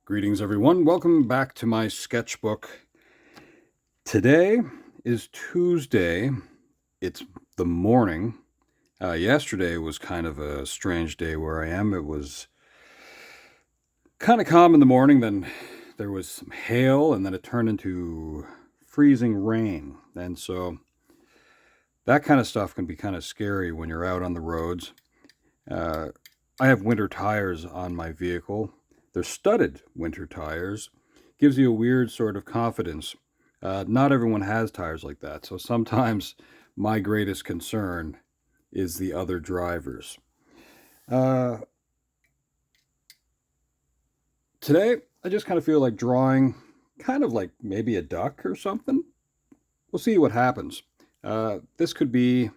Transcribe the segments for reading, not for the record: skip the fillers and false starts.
Greetings, everyone. Welcome back to my sketchbook. Today is Tuesday. It's the morning. Yesterday was kind of a strange day where I am. It was kind of calm in the morning, then there was some hail, and then it turned into freezing rain. And so that kind of stuff can be kind of scary when you're out on the roads. I have winter tires on my vehicle. They're studded winter tires. Gives you a weird sort of confidence. Not everyone has tires like that, so sometimes my greatest concern is the other drivers. Today, I just kind of feel like drawing kind of like maybe a duck or something. We'll see what happens. This could be...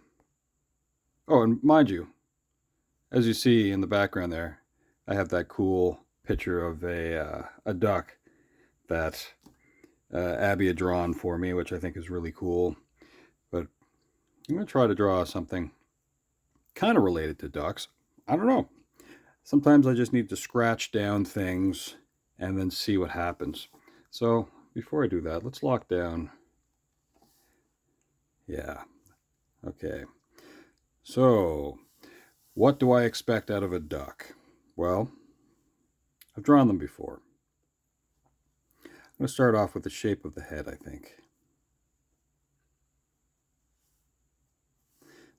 Oh, and mind you, as you see in the background there, I have that cool picture of a duck that Abby had drawn for me, which I think is really cool. But I'm going to try to draw something kind of related to ducks. I don't know. Sometimes I just need to scratch down things and then see what happens. So before I do that, let's lock down. Yeah. Okay. So what do I expect out of a duck? Well, I've drawn them before. I'm going to start off with the shape of the head, I think.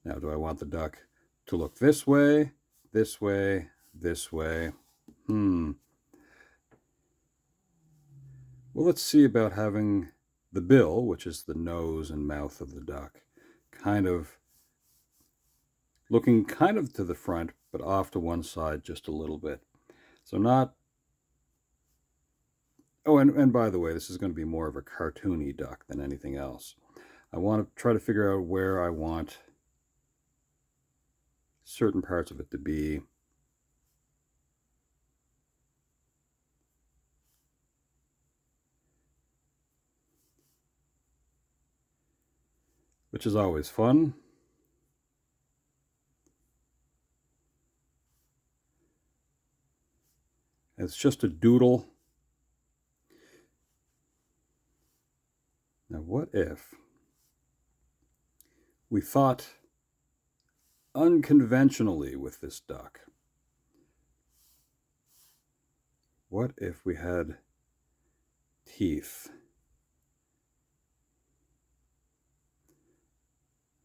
Now, do I want the duck to look this way, this way, this way? Well, let's see about having the bill, which is the nose and mouth of the duck, kind of looking kind of to the front, but off to one side just a little bit. So not... Oh, and by the way, this is going to be more of a cartoony duck than anything else. I want to try to figure out where I want certain parts of it to be. Which is always fun. It's just a doodle. Now, what if we thought unconventionally with this duck? What if we had teeth?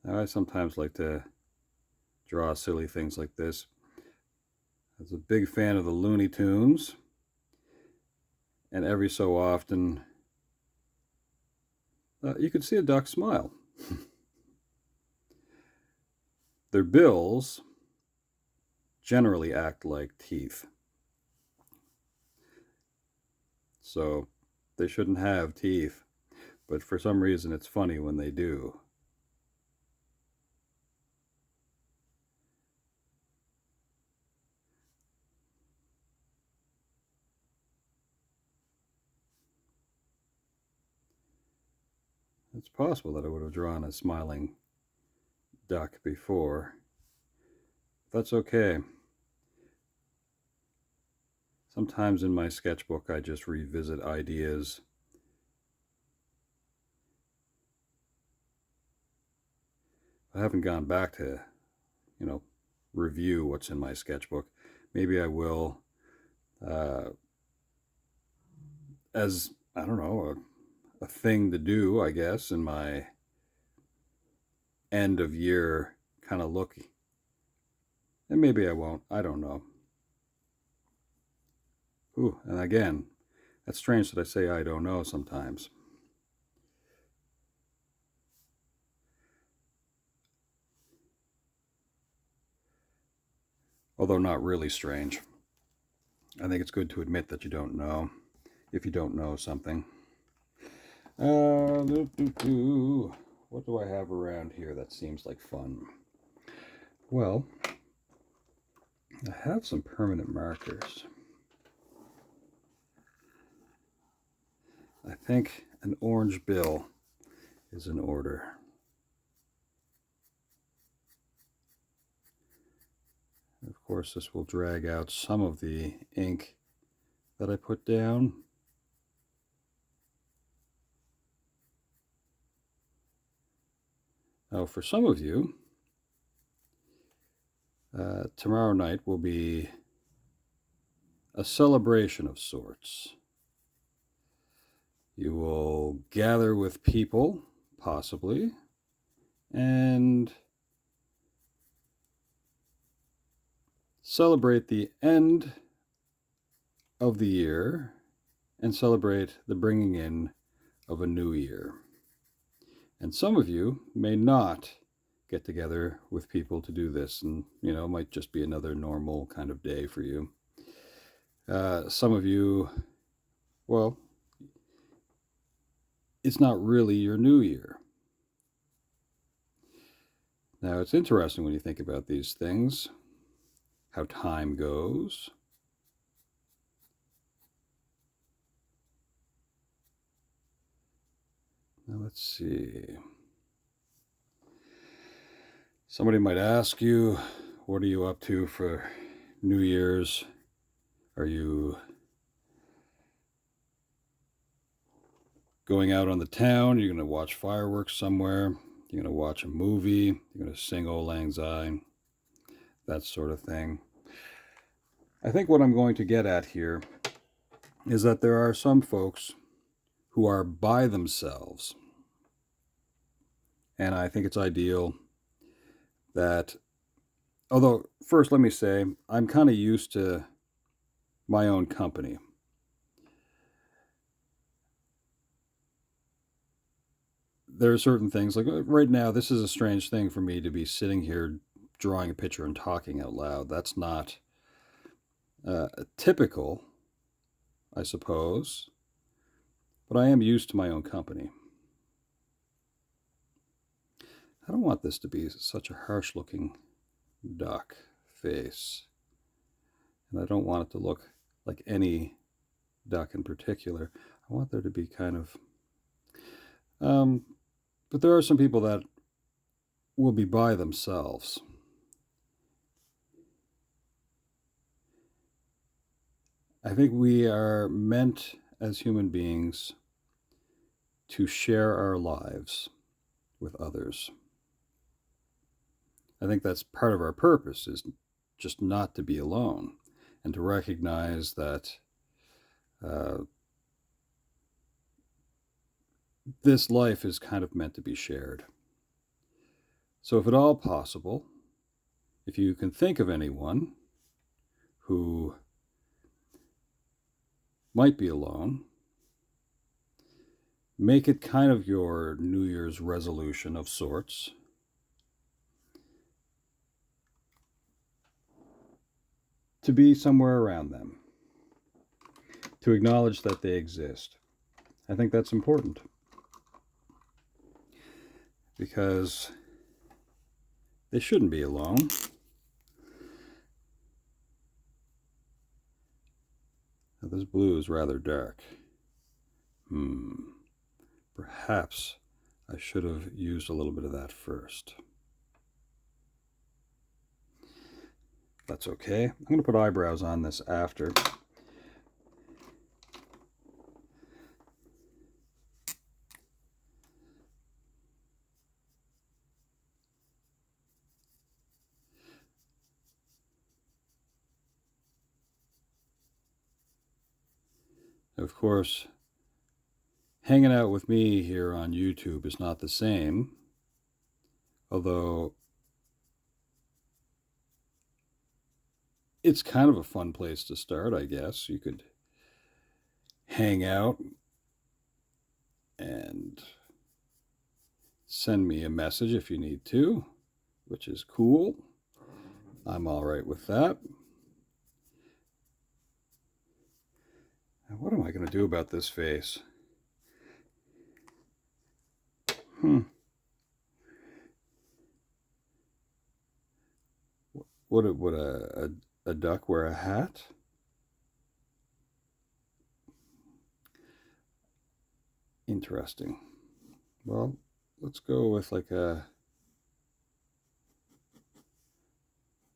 Now, I sometimes like to draw silly things like this. I was a big fan of the Looney Tunes, and every so often you could see a duck smile. Their bills generally act like teeth, so they shouldn't have teeth, but for some reason it's funny when they do. It's possible that I would have drawn a smiling duck before. That's okay. Sometimes in my sketchbook I just revisit ideas. I haven't gone back to, review what's in my sketchbook. Maybe I will, as, I don't know, a thing to do, I guess, in my end of year kind of look. And maybe I won't. I don't know. Ooh, and again, that's strange that I say I don't know sometimes. Although not really strange. I think it's good to admit that you don't know, if you don't know something. What do I have around here that seems like fun? Well, I have some permanent markers. I think an orange bill is in order. Of course, this will drag out some of the ink that I put down. Now, for some of you, tomorrow night will be a celebration of sorts. You will gather with people, possibly, and celebrate the end of the year and celebrate the bringing in of a new year. And some of you may not get together with people to do this, and it might just be another normal kind of day for you. Some of you, well, it's not really your new year. Now, it's interesting when you think about these things, how time goes. Now, let's see. Somebody might ask you, what are you up to for New Year's? Are you going out on the town? You're going to watch fireworks somewhere? You're going to watch a movie? You're going to sing Auld Lang Syne? That sort of thing. I think what I'm going to get at here is that there are some folks who are by themselves. And I think it's ideal that, although first let me say, I'm kind of used to my own company. There are certain things, like right now, this is a strange thing for me to be sitting here drawing a picture and talking out loud. That's not typical, I suppose, but I am used to my own company. I don't want this to be such a harsh looking duck face, and I don't want it to look like any duck in particular. I want there to be kind of but there are some people that will be by themselves. I think we are meant as human beings to share our lives with others. I think that's part of our purpose, is just not to be alone, and to recognize that this life is kind of meant to be shared. So if at all possible, if you can think of anyone who might be alone, make it kind of your New Year's resolution of sorts to be somewhere around them, to acknowledge that they exist. I think that's important, because they shouldn't be alone. Now, this blue is rather dark. Perhaps I should have used a little bit of that first. That's okay. I'm going to put eyebrows on this after. Of course, hanging out with me here on YouTube is not the same, although it's kind of a fun place to start, I guess. You could hang out and send me a message if you need to, which is cool. I'm all right with that. Now, what am I going to do about this face? Would a duck wear a hat? Interesting. Well, let's go with like a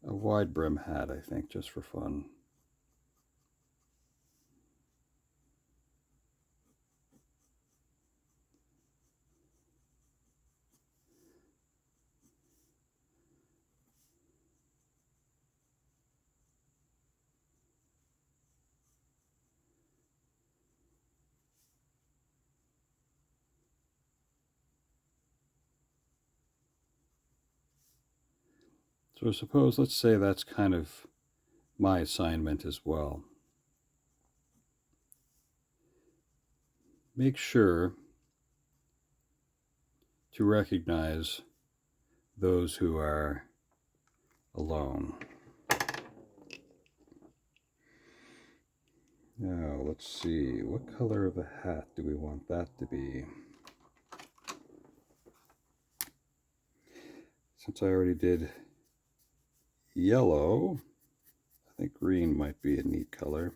wide brim hat, I think, just for fun. So suppose, let's say that's kind of my assignment as well. Make sure to recognize those who are alone. Now, let's see, what color of a hat do we want that to be? Since I already did yellow, I think green might be a neat color.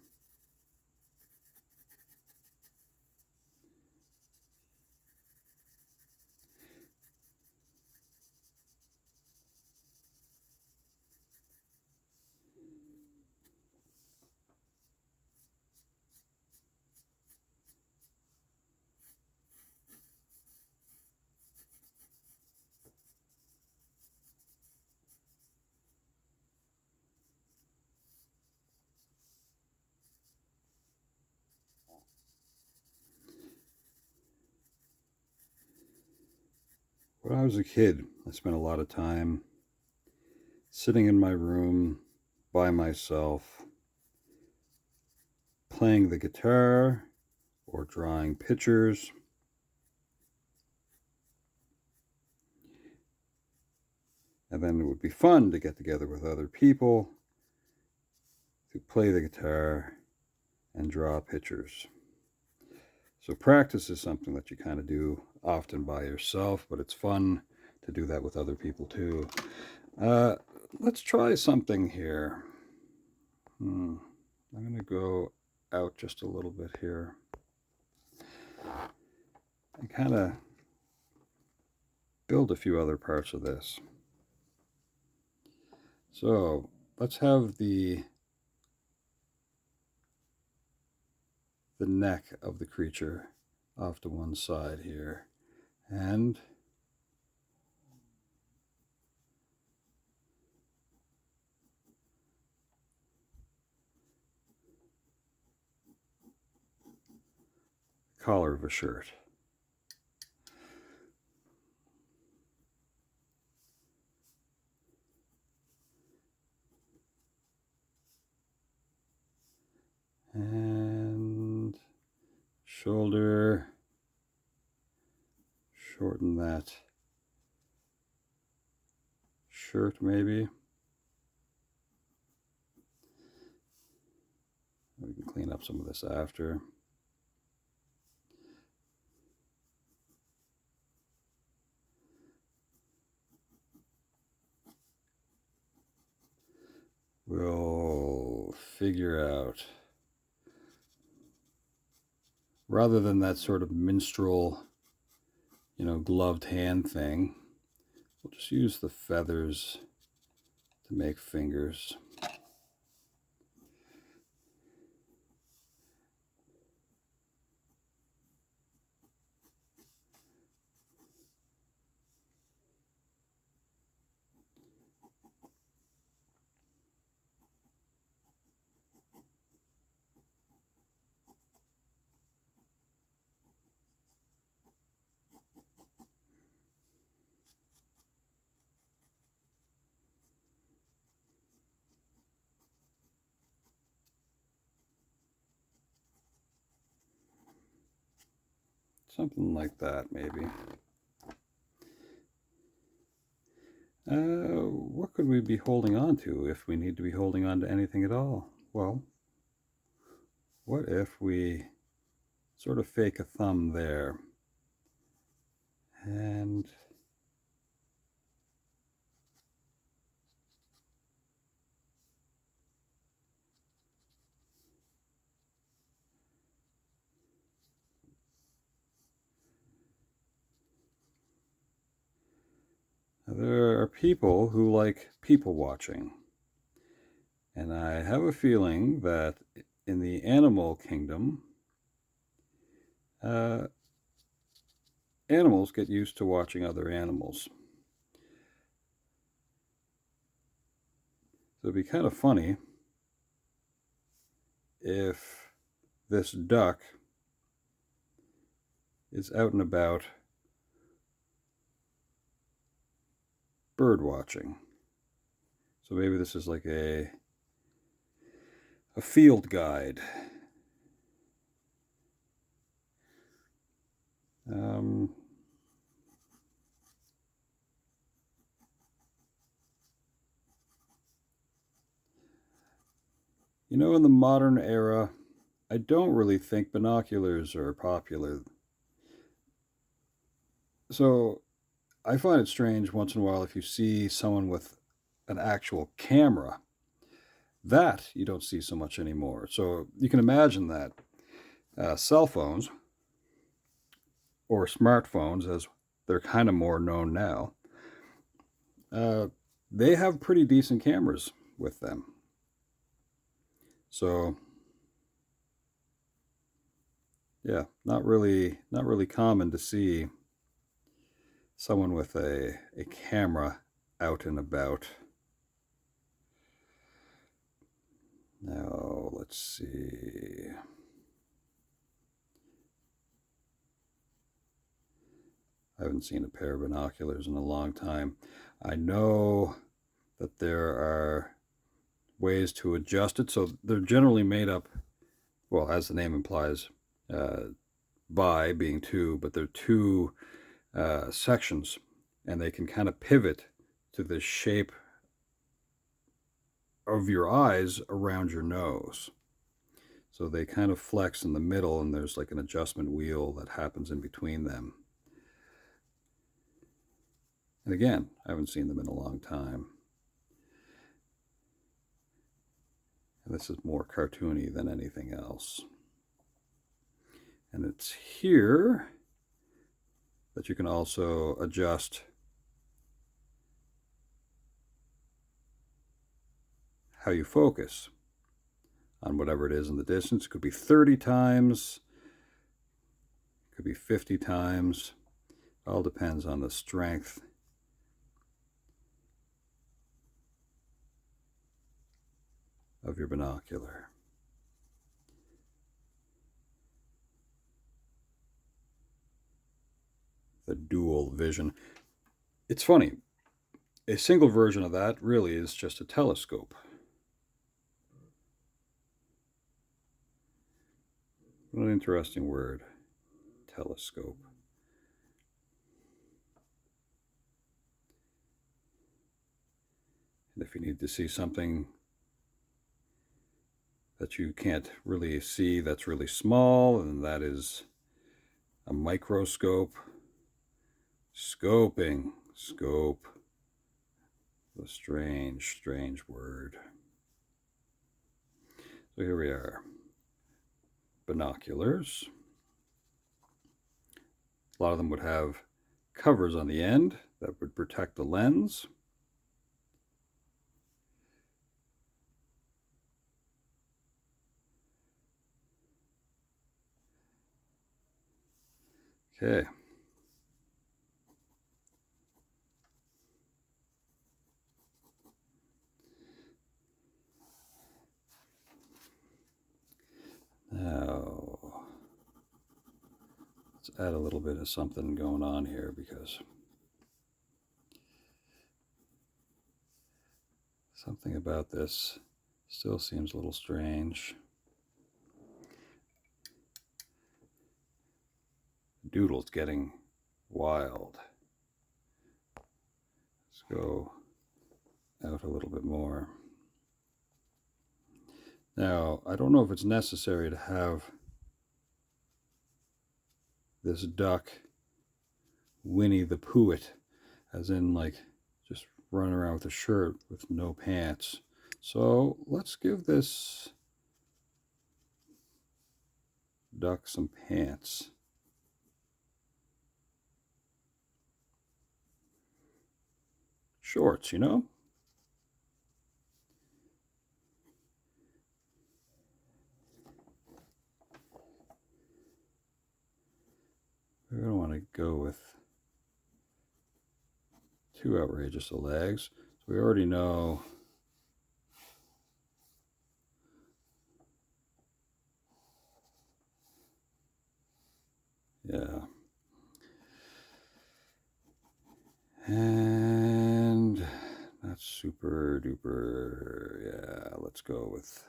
When I was a kid, I spent a lot of time sitting in my room by myself, playing the guitar or drawing pictures. And then it would be fun to get together with other people to play the guitar and draw pictures. So practice is something that you kind of do often by yourself, but it's fun to do that with other people too. Let's try something here. I'm going to go out just a little bit here and kind of build a few other parts of this. So let's have the neck of the creature off to one side here, and collar of a shirt. And shoulder, shorten that shirt maybe. We can clean up some of this after. We'll figure out, rather than that sort of minstrel, gloved hand thing, we'll just use the feathers to make fingers. Something like that, maybe. What could we be holding on to if we need to be holding on to anything at all? Well, what if we sort of fake a thumb there and there are people who like people watching, and I have a feeling that in the animal kingdom, animals get used to watching other animals. So it'd be kind of funny if this duck is out and about bird watching. So maybe this is like a field guide. You know, in the modern era, I don't really think binoculars are popular. So I find it strange once in a while if you see someone with an actual camera. That you don't see so much anymore. So you can imagine that cell phones or smartphones, as they're kind of more known now, uh, they have pretty decent cameras with them. So yeah, not really common to see someone with a camera out and about. Now, let's see. I haven't seen a pair of binoculars in a long time. I know that there are ways to adjust it. So they're generally made up, well, as the name implies, by being two, but they're two sections, and they can kind of pivot to the shape of your eyes around your nose. So they kind of flex in the middle, and there's like an adjustment wheel that happens in between them. And again, I haven't seen them in a long time. And this is more cartoony than anything else. And it's here that you can also adjust how you focus on whatever it is in the distance. It could be 30 times, it could be 50 times. It all depends on the strength of your binocular. The dual vision. It's funny, a single version of that really is just a telescope. What an interesting word, telescope. And if you need to see something that you can't really see that's really small, and that is a microscope. Scoping, scope, a strange, strange word. So here we are. Binoculars. A lot of them would have covers on the end that would protect the lens. Okay. Now, let's add a little bit of something going on here, because something about this still seems a little strange. Doodle's getting wild. Let's go out a little bit more. Now, I don't know if it's necessary to have this duck Winnie the Pooh it, as in like just running around with a shirt with no pants. So let's give this duck some pants. Shorts, you know? We don't want to go with too outrageous of legs. So we already know yeah. And not super Super duper. Yeah, let's go with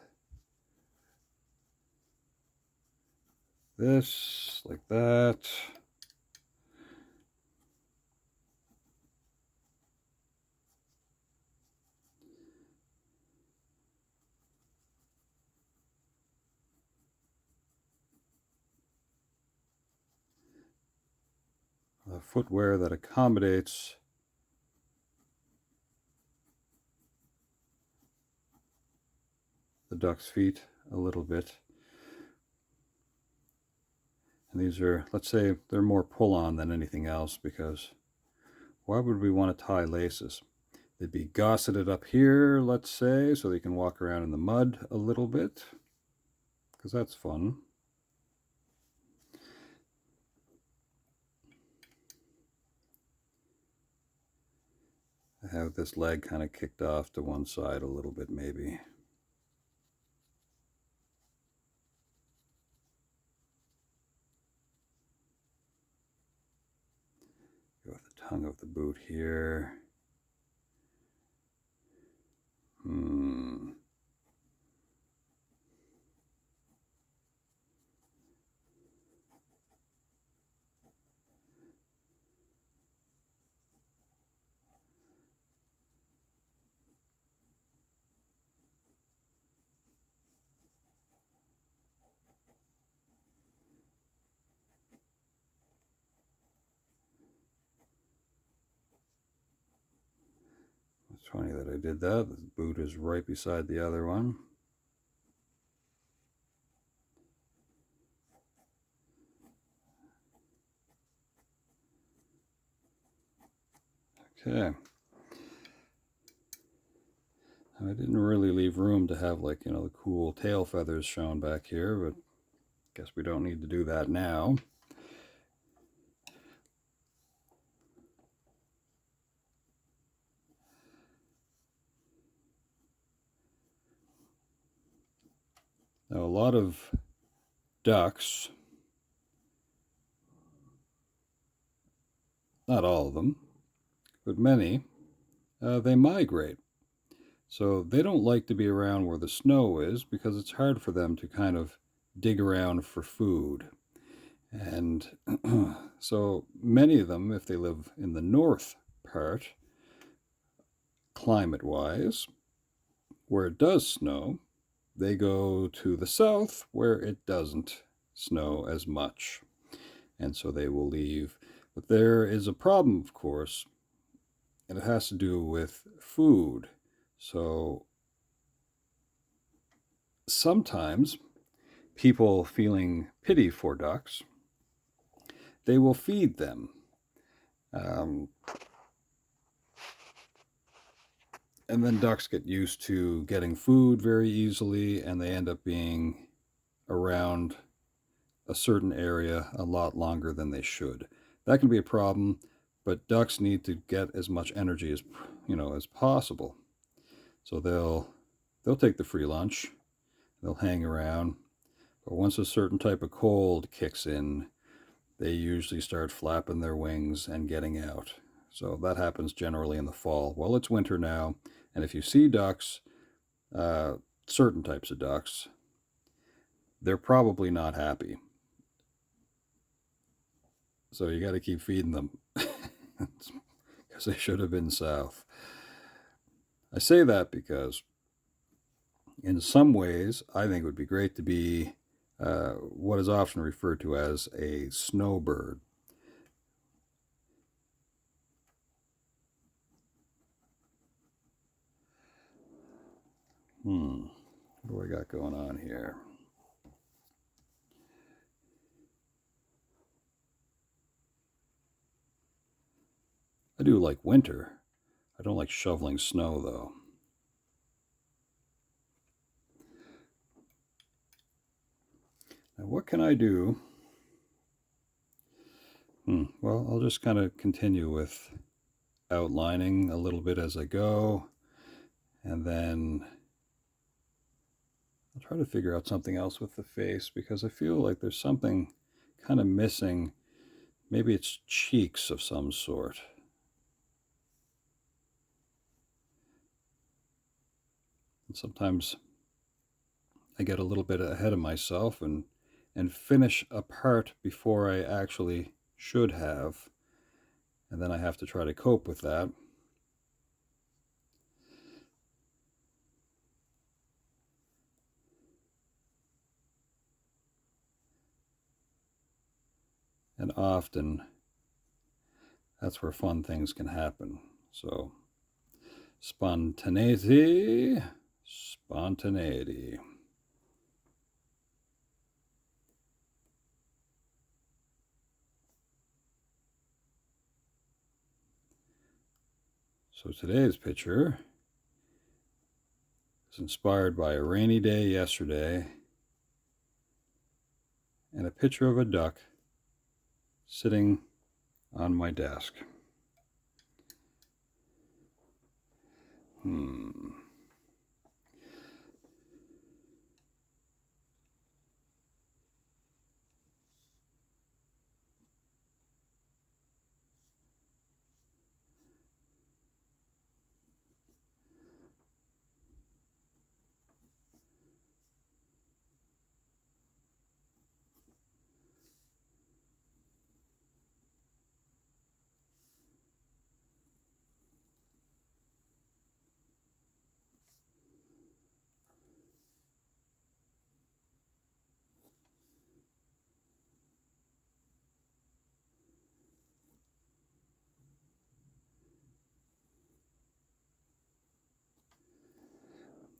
this, like that. Footwear that accommodates the duck's feet a little bit. And these are, let's say, they're more pull-on than anything else, because why would we want to tie laces? They'd be gosseted up here, let's say, so they can walk around in the mud a little bit, because that's fun. I have this leg kind of kicked off to one side a little bit, maybe. Go with the tongue of the boot here. It's funny that I did that. The boot is right beside the other one. Okay. I didn't really leave room to have, like, you know, the cool tail feathers shown back here, but guess we don't need to do that now. Now, a lot of ducks, not all of them, but many, they migrate. So they don't like to be around where the snow is, because it's hard for them to kind of dig around for food. And so many of them, if they live in the north part, climate-wise, where it does snow, they go to the south where it doesn't snow as much. And so they will leave. But there is a problem, of course, and it has to do with food. So sometimes people, feeling pity for ducks, they will feed them. And then ducks get used to getting food very easily, and they end up being around a certain area a lot longer than they should. That can be a problem, but ducks need to get as much energy as, you know, as possible. So they'll take the free lunch, they'll hang around, but once a certain type of cold kicks in, they usually start flapping their wings and getting out. So that happens generally in the fall. Well, it's winter now, and if you see ducks, certain types of ducks, they're probably not happy. So you got to keep feeding them, because they should have been south. I say that because in some ways, I think it would be great to be what is often referred to as a snowbird. What do I got going on here? I do like winter. I don't like shoveling snow, though. Now, what can I do? Well, I'll just kind of continue with outlining a little bit as I go, and then I'll try to figure out something else with the face, because I feel like there's something kind of missing. Maybe it's cheeks of some sort. And sometimes I get a little bit ahead of myself and finish a part before I actually should have, and then I have to try to cope with that. And often that's where fun things can happen. So spontaneity, spontaneity. So today's picture is inspired by a rainy day yesterday and a picture of a duck sitting on my desk.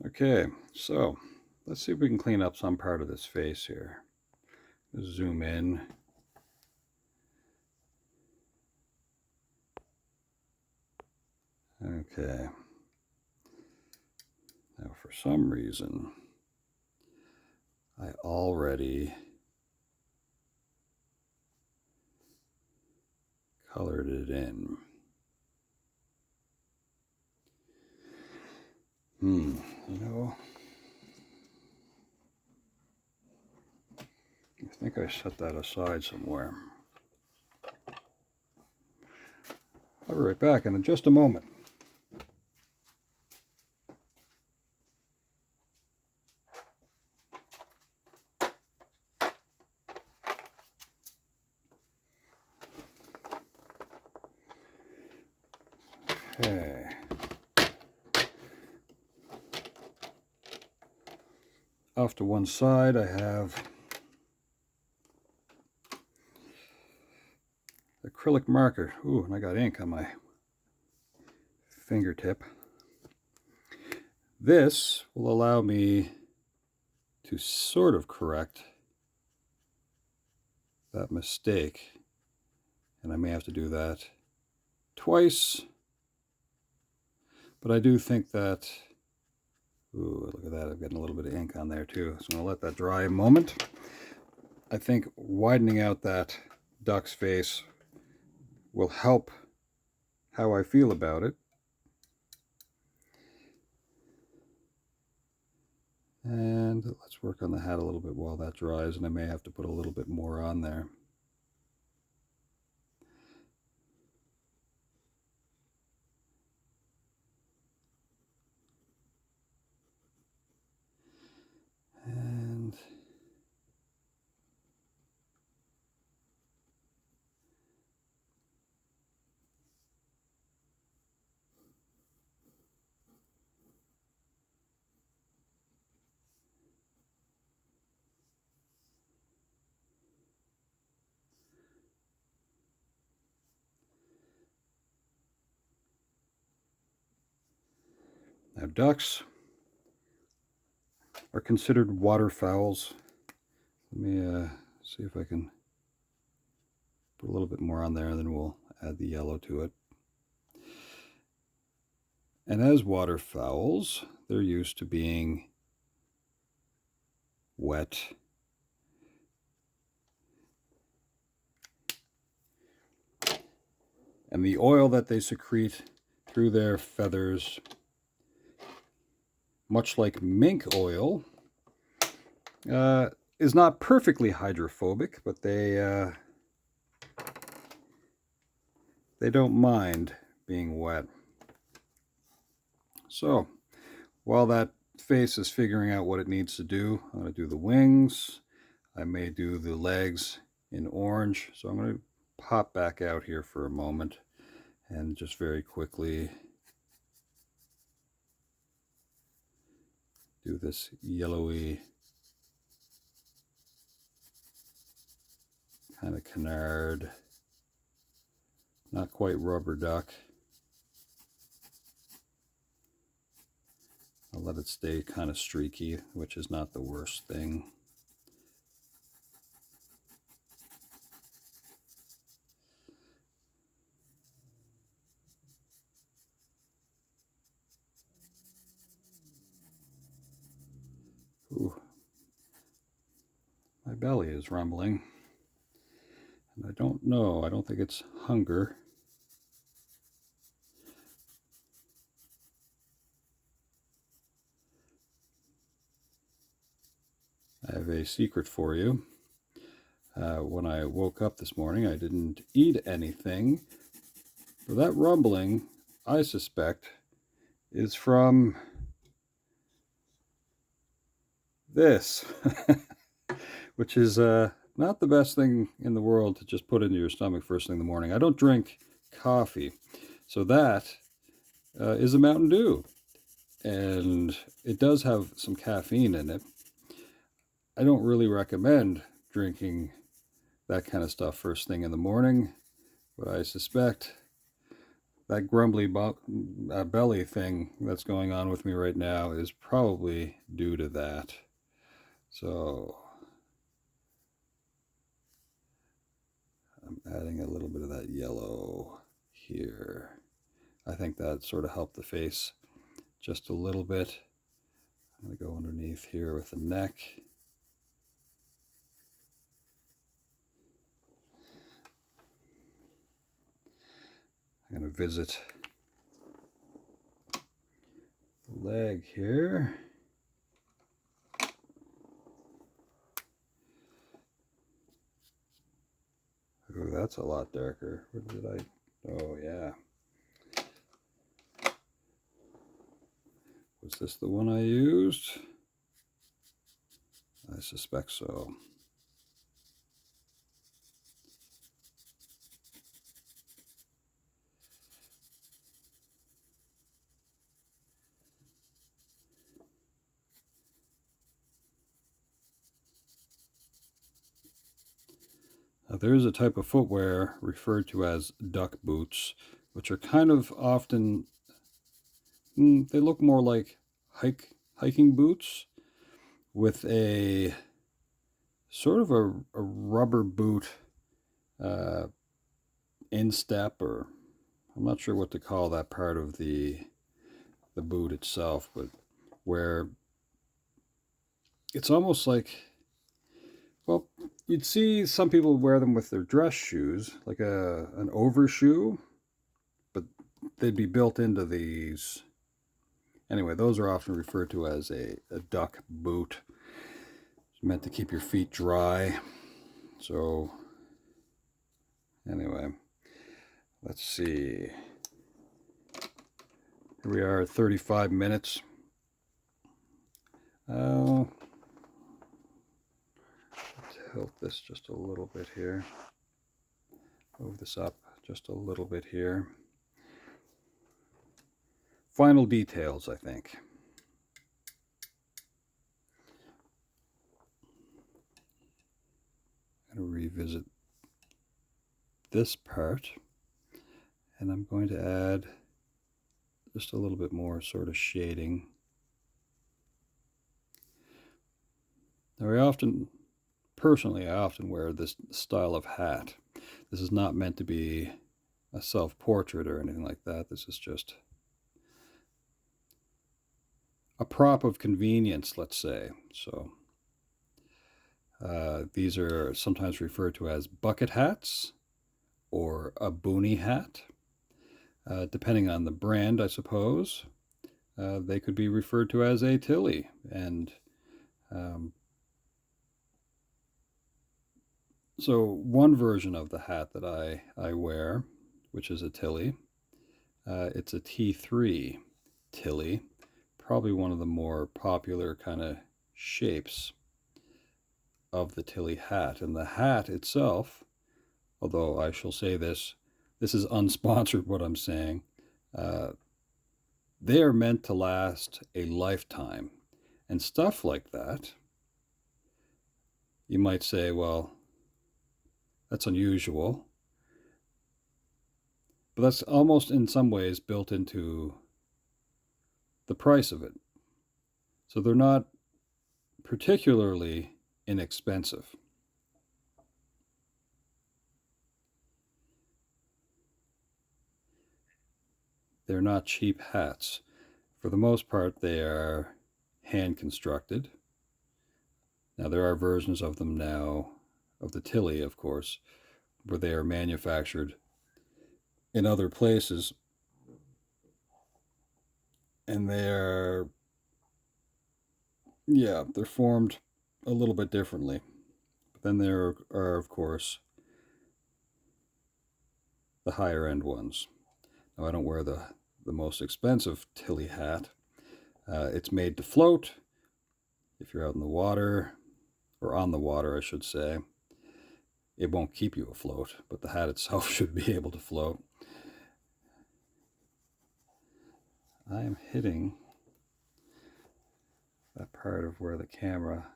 Okay, so let's see if we can clean up some part of this face here. Zoom in. Okay. Now, for some reason, I already colored it in. You know, I think I set that aside somewhere. I'll be right back in just a moment. Okay. Off to one side, I have acrylic marker. Ooh, and I got ink on my fingertip. This will allow me to sort of correct that mistake, and I may have to do that twice, but I do think that, ooh, look at that, I've got a little bit of ink on there too, so I'm going to let that dry a moment. I think widening out that duck's face will help how I feel about it. And let's work on the hat a little bit while that dries, and I may have to put a little bit more on there. And now ducks are considered waterfowls. Let me see if I can put a little bit more on there, and then we'll add the yellow to it. And as waterfowls, they're used to being wet. And the oil that they secrete through their feathers, much like mink oil, is not perfectly hydrophobic, but they don't mind being wet. So while that face is figuring out what it needs to do. I'm going to do the wings. I may do the legs in orange. So I'm going to pop back out here for a moment and just very quickly do this yellowy kind of canard, not quite rubber duck. I'll let it stay kind of streaky, which is not the worst thing. Ooh. My belly is rumbling. And I don't know, I don't think it's hunger. I have a secret for you. When I woke up this morning, I didn't eat anything. But that rumbling, I suspect, is from this, which is not the best thing in the world to just put into your stomach first thing in the morning. I don't drink coffee, so that is a Mountain Dew, and it does have some caffeine in it. I don't really recommend drinking that kind of stuff first thing in the morning, but I suspect that grumbly belly thing that's going on with me right now is probably due to that. So I'm adding a little bit of that yellow here. I think that sort of helped the face just a little bit. I'm going to go underneath here with the neck. I'm going to visit the leg here. Ooh, that's a lot darker. Where did I? Oh, yeah. Was this the one I used? I suspect so. Now, there is a type of footwear referred to as duck boots, which are kind of often, they look more like hiking boots with a sort of a rubber boot instep, or I'm not sure what to call that part of the boot itself, but where it's almost like, well, you'd see some people wear them with their dress shoes, like an overshoe, but they'd be built into these. Anyway, those are often referred to as a duck boot. It's meant to keep your feet dry. So anyway, let's see. Here we are at 35 minutes. Tilt this just a little bit here. Move this up just a little bit here. Final details, I think. I'm going to revisit this part, and I'm going to add just a little bit more sort of shading. Now, personally, I often wear this style of hat. This is not meant to be a self-portrait or anything like that. This is just a prop of convenience, let's say. So these are sometimes referred to as bucket hats or a boonie hat. Depending on the brand, I suppose, they could be referred to as a tilly. And so one version of the hat that I wear, which is a tilly, it's a T3 tilly, probably one of the more popular kind of shapes of the Tilly hat. And the hat itself, although I shall say this is unsponsored what I'm saying, uh, they are meant to last a lifetime. And stuff like that, you might say, well, that's unusual. But that's almost in some ways built into the price of it. So they're not particularly inexpensive. They're not cheap hats. For the most part, they are hand constructed. Now, there are versions of them now, of the Tilly, of course, where they are manufactured in other places. And they're formed a little bit differently. But then there are, of course, the higher end ones. Now, I don't wear the most expensive Tilly hat. It's made to float if you're out in the water, or on the water, I should say. It won't keep you afloat, but the hat itself should be able to float. I am hitting that part of where the camera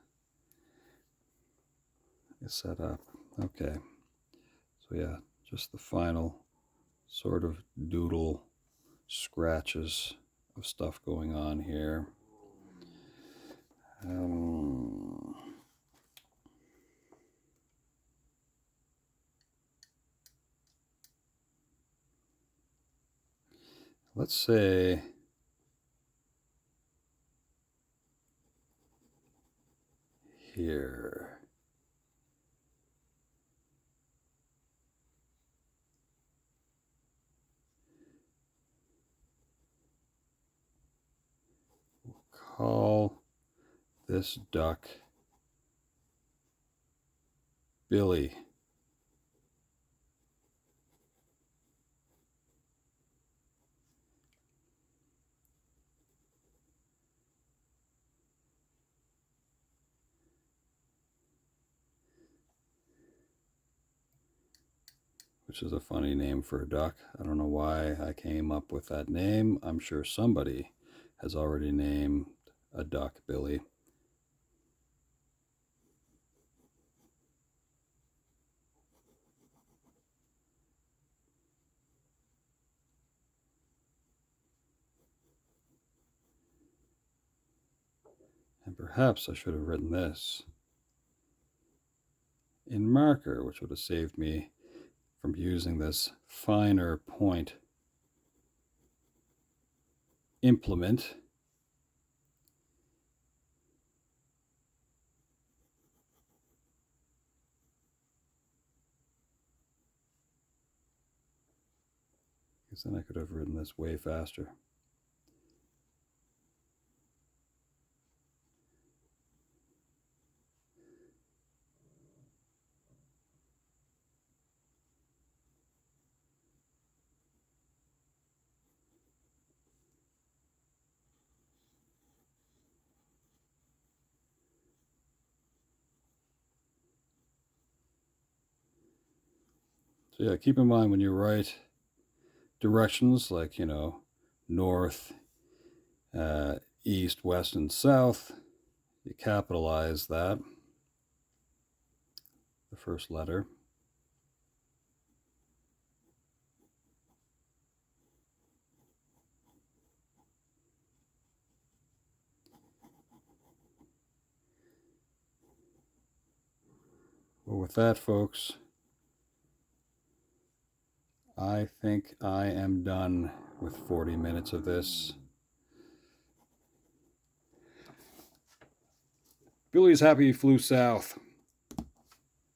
is set up. Okay. So yeah, just the final sort of doodle scratches of stuff going on here. Let's say here. We'll call this duck Billy. Which is a funny name for a duck. I don't know why I came up with that name. I'm sure somebody has already named a duck Billy. And perhaps I should have written this in marker, which would have saved me from using this finer point implement. Because then I could have written this way faster. So yeah, keep in mind when you write directions like, north, east, west, and south, you capitalize that, the first letter. Well, with that, folks, I think I am done with 40 minutes of this. Billy's happy he flew south.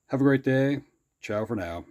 Have a great day. Ciao for now.